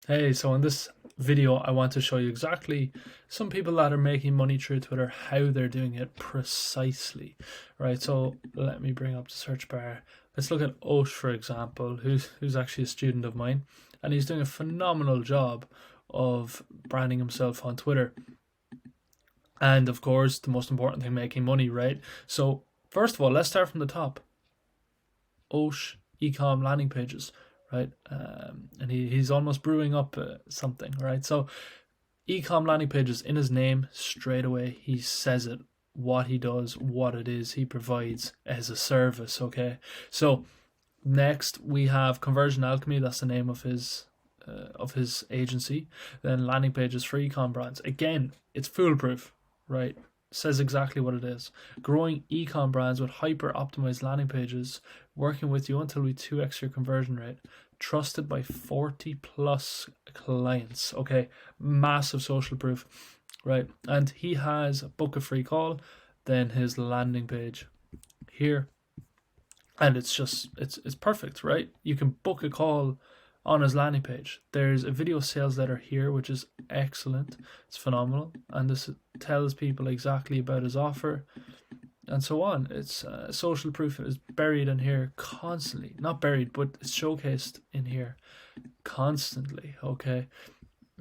Hey, so in this video, I want to show you exactly some people that are making money through Twitter, how they're doing it precisely, right? So let me bring up the search bar. Let's look at Osh, for example, who's actually a student of mine, and he's doing a phenomenal job of branding himself on Twitter. And of course, the most important thing, making money, right? So first of all, let's start from the top. Osh ecom landing pages, right? And he's almost brewing up something, right? So ecom landing pages in his name straight away. He says it, what he does, what it is he provides as a service. Okay, so next we have Conversion Alchemy. That's the name of his agency. Then landing pages for ecom brands. Again, it's foolproof, right? Says exactly what it is. Growing ecom brands with hyper optimized landing pages, working with you until we 2x your conversion rate. Trusted by 40 plus clients. Okay, massive social proof, right? And he has book a free call, then his landing page here, and it's perfect, right? You can book a call on his landing page. There's a video sales letter here, which is excellent. It's phenomenal, and this tells people exactly about his offer and so on. It's social proof is buried in here constantly. Not buried, but it's showcased in here constantly. Okay,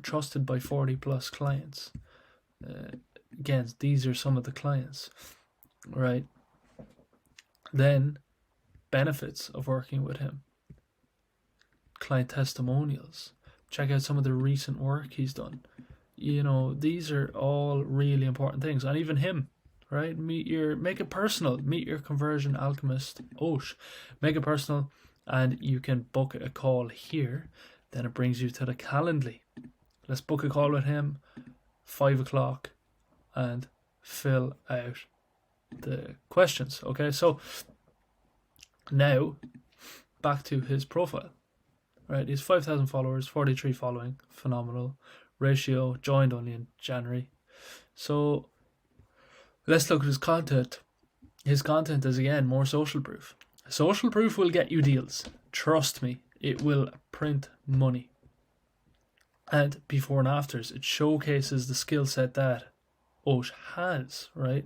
trusted by 40 plus clients. Again, these are some of the clients, right? Then benefits of working with him. Client testimonials. Check out some of the recent work he's done. You know, these are all really important things. And even him, right? Make it personal. Meet your conversion alchemist, Osh. Make it personal, and you can book a call here. Then it brings you to the Calendly. Let's book a call with him, 5 o'clock, and fill out the questions. Okay, so now back to his profile. Right, he's 5,000 followers, 43 following, phenomenal. Ratio joined only in January. So let's look at his content. His content is again more social proof. Social proof will get you deals. Trust me, it will print money. And before and afters, it showcases the skill set that Osh has, right?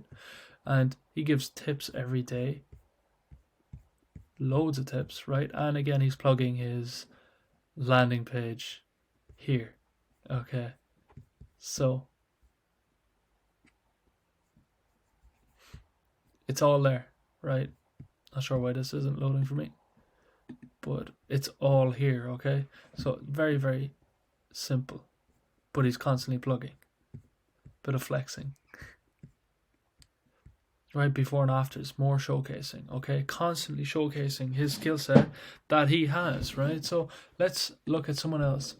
And he gives tips every day. Loads of tips, right? And again, he's plugging his landing page here. Okay, so it's all there, right? Not sure why this isn't loading for me, but it's all here. Okay, so very, very simple, but he's constantly plugging. Bit of flexing, right? Before and afters, more showcasing. Okay, constantly showcasing his skill set that he has, right? So let's look at someone else.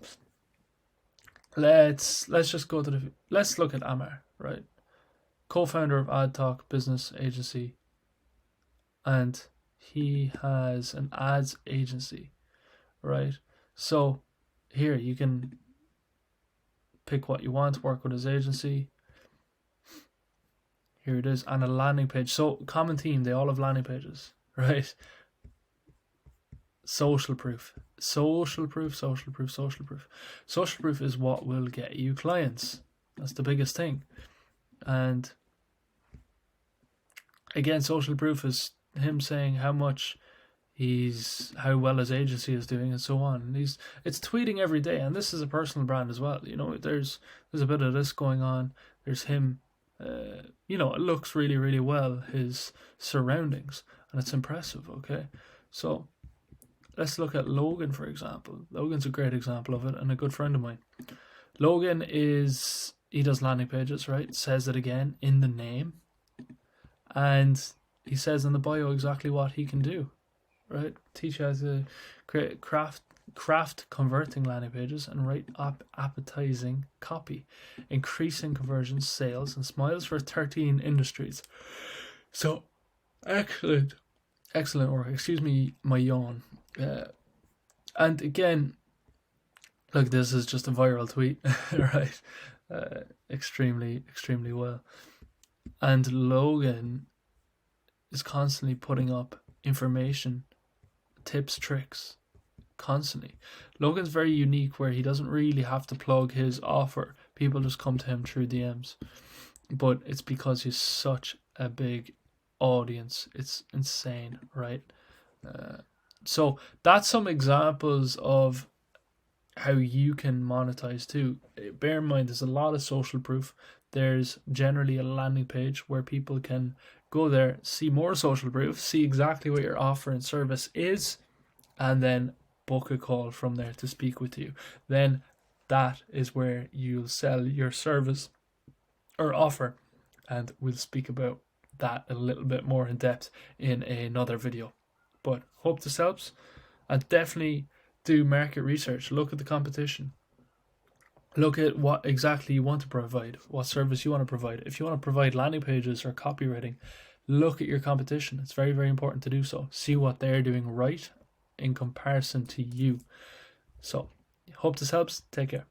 Let's just go to let's look at Amar, right? Co-founder of Ad Talk business agency, and he has an ads agency, right? So here you can pick what you want, work with his agency. Here it is, and a landing page. So common theme, they all have landing pages, right? Social proof, social proof, social proof, social proof. Social proof is what will get you clients. That's the biggest thing. And again, social proof is him saying how well his agency is doing and so on. And it's tweeting every day, and this is a personal brand as well. You know, there's a bit of this going on. There's him. You know, it looks really, really well, his surroundings, and it's impressive. Okay, so let's look at Logan, for example. Logan's a great example of it, and a good friend of mine. Logan he does landing pages, right? Says it again in the name, and he says in the bio exactly what he can do, right? Teach you how to create craft converting landing pages and write appetizing copy, increasing conversions, sales, and smiles for 13 industries. So excellent work. Excuse me, my yawn. And again, look, this is just a viral tweet, right? Extremely well. And Logan is constantly putting up information, tips, tricks, constantly. Logan's very unique where he doesn't really have to plug his offer. People just come to him through DMs. But it's because he's such a big audience. It's insane, right? So that's some examples of how you can monetize too. Bear in mind, there's a lot of social proof. There's generally a landing page where people can go there, see more social proof, see exactly what your offer and service is, and then book a call from there to speak with you. Then that is where you'll sell your service or offer, and we'll speak about that a little bit more in depth in another video. But hope this helps, and definitely do market research. Look at the competition. Look at what exactly you want to provide, what service you want to provide. If you want to provide landing pages or copywriting, look at your competition. It's very, very important to do so. See what they're doing right in comparison to you. So, hope this helps. Take care.